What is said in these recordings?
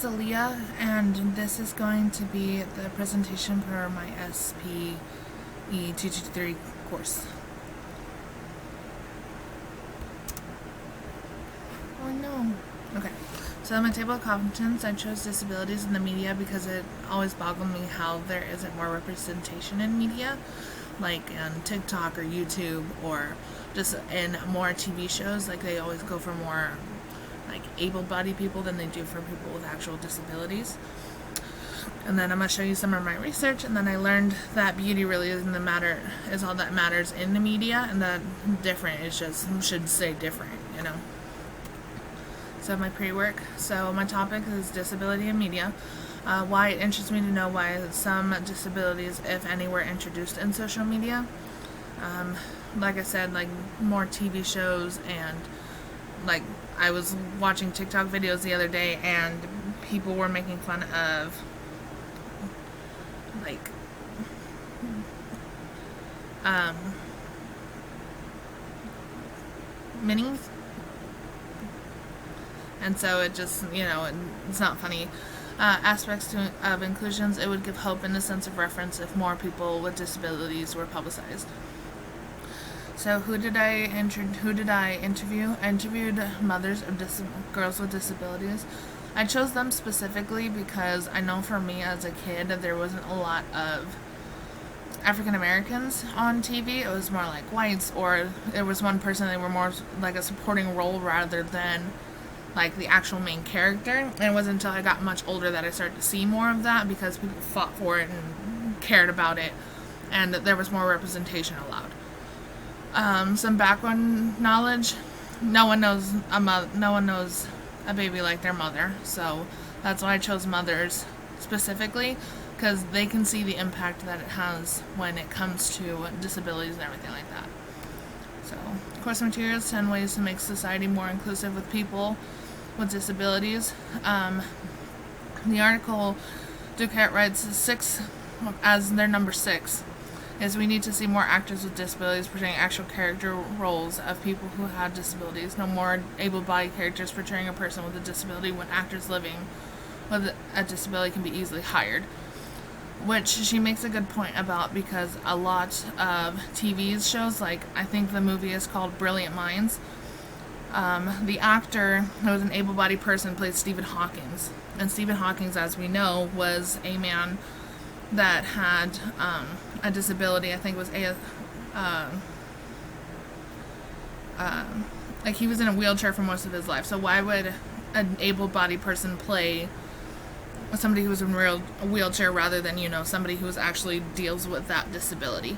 is Aaliyah, and this is going to be the presentation for my SPE 223 course. Oh no. Okay, so in my table of contents, I chose disabilities in the media because it always boggled me how there isn't more representation in media, like on TikTok or YouTube, or just in more TV shows. Like, they always go for more like able-bodied people than they do for people with actual disabilities. And then I'm going to show you some of my research, and then I learned that beauty really isn't is all that matters in the media, and that different is just should say different, you know. So my pre-work. So my topic is disability in media. Why it interests me to know why some disabilities, if any, were introduced in social media. Like I said, like more TV shows, and like I was watching TikTok videos the other day, and people were making fun of like minis, and so it just, you know, it's not funny. Aspects of inclusions, it would give hope and a sense of reference if more people with disabilities were publicized. So who did I interview? I interviewed mothers of girls with disabilities. I chose them specifically because I know for me as a kid there wasn't a lot of African Americans on TV. It was more like whites, or there was one person, they were more like a supporting role rather than like the actual main character. And it wasn't until I got much older that I started to see more of that, because people fought for it and cared about it, and there was more representation allowed. Some background knowledge. No one knows a baby like their mother, so that's why I chose mothers specifically, because they can see the impact that it has when it comes to disabilities and everything like that. So, course materials: 10 ways to make society more inclusive with people with disabilities. The article Duquette writes 6 as their number 6 is we need to see more actors with disabilities portraying actual character roles of people who have disabilities. No more able-bodied characters portraying a person with a disability when actors living with a disability can be easily hired. Which she makes a good point about, because a lot of TV shows, like I think the movie is called Brilliant Minds, the actor who was an able-bodied person played Stephen Hawking. And Stephen Hawking, as we know, was a man that had a disability. I think it was like he was in a wheelchair for most of his life. So why would an able-bodied person play somebody who was in a wheelchair rather than, you know, somebody who actually deals with that disability?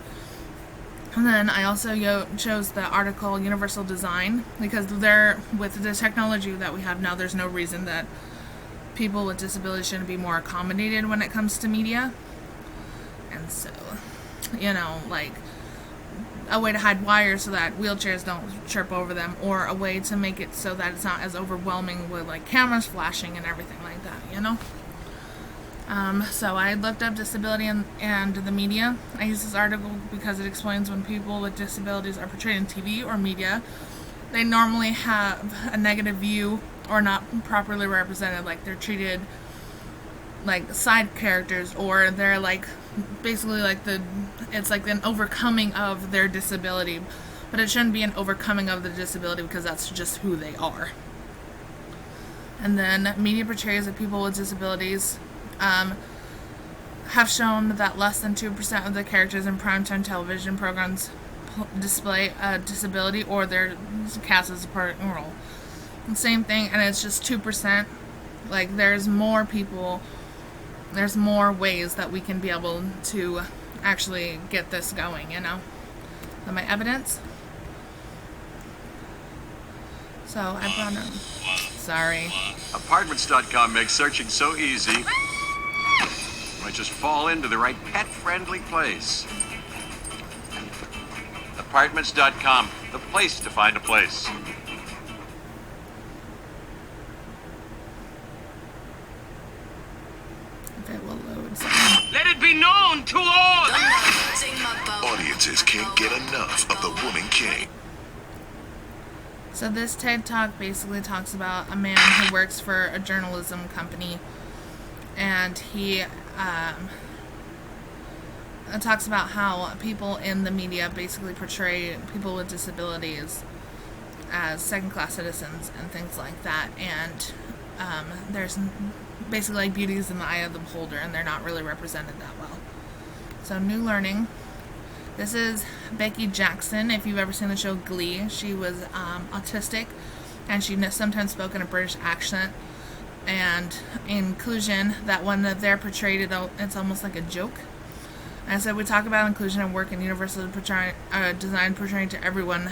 And then I also chose the article Universal Design, because with the technology that we have now, there's no reason that people with disabilities shouldn't be more accommodated when it comes to media. And so, you know, like a way to hide wires so that wheelchairs don't trip over them, or a way to make it so that it's not as overwhelming with like cameras flashing and everything like that, you know? So I looked up disability and the media. I use this article because it explains when people with disabilities are portrayed in TV or media, they normally have a negative view or not properly represented, like they're treated like side characters, or they're like basically like it's like an overcoming of their disability, but it shouldn't be an overcoming of the disability, because that's just who they are. And then media portrayals of people with disabilities have shown that less than 2% of the characters in primetime television programs display a disability, or they're cast as a supporting role. And same thing, and it's just 2%. Like, there's more people, there's more ways that we can be able to actually get this going, you know? And my evidence. So I brought them. Sorry. Apartments.com makes searching so easy. You might just fall into the right pet-friendly place. Apartments.com, the place to find a place. If it will load. Let it be known to all! Audiences can't get enough of the Woman King. So this TED Talk basically talks about a man who works for a journalism company, and he talks about how people in the media basically portray people with disabilities as second-class citizens and things like that, and there's basically like beauty is in the eye of the beholder, and they're not really represented that well. So New Learning. This is Becky Jackson. If you've ever seen the show Glee, she was autistic, and she sometimes spoke in a British accent. And inclusion, that one that they're portrayed, it's almost like a joke. And so we talk about inclusion and work and universal design portraying to everyone,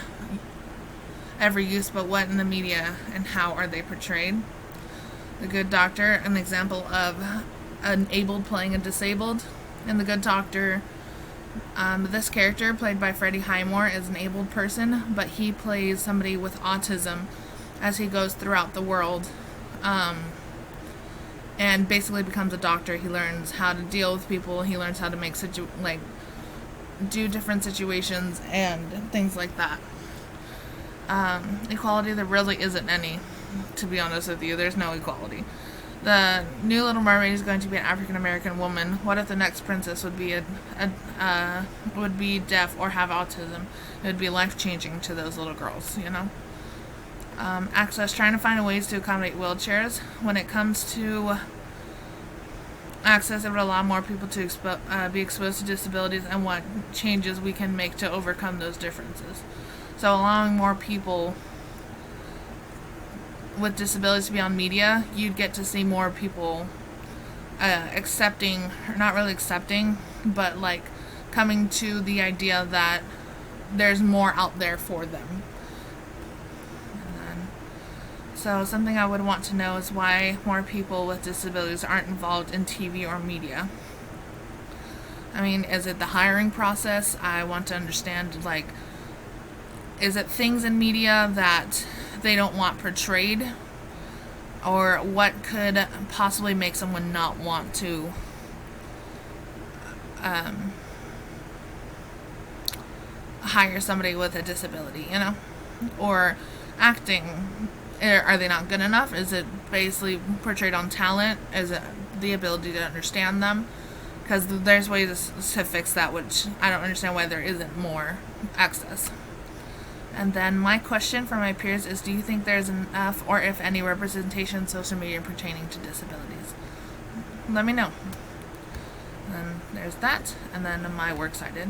every use, but what in the media and how are they portrayed. The Good Doctor, an example of an abled playing a disabled. In The Good Doctor, this character, played by Freddie Highmore, is an abled person, but he plays somebody with autism as he goes throughout the world, and basically becomes a doctor. He learns how to deal with people. He learns how to make do different situations and things like that. Equality, there really isn't any, to be honest with you. There's no equality. The new Little Mermaid is going to be an African American woman. What if the next princess would be would be deaf or have autism? It would be life changing to those little girls, you know. Access, trying to find ways to accommodate wheelchairs. When it comes to access, it would allow more people to be exposed to disabilities, and what changes we can make to overcome those differences. So allowing more people with disabilities to be on media, you'd get to see more people accepting, or not really accepting, but like coming to the idea that there's more out there for them. So something I would want to know is why more people with disabilities aren't involved in TV or media. I mean, is it the hiring process? I want to understand, like, is it things in media that they don't want portrayed? Or what could possibly make someone not want to hire somebody with a disability, you know? Or acting. Are they not good enough? Is it basically portrayed on talent? Is it the ability to understand them? Because there's ways to fix that, which I don't understand why there isn't more access. And then my question for my peers is, do you think there's enough or if any representation in social media pertaining to disabilities? Let me know. And there's that, and then my works cited.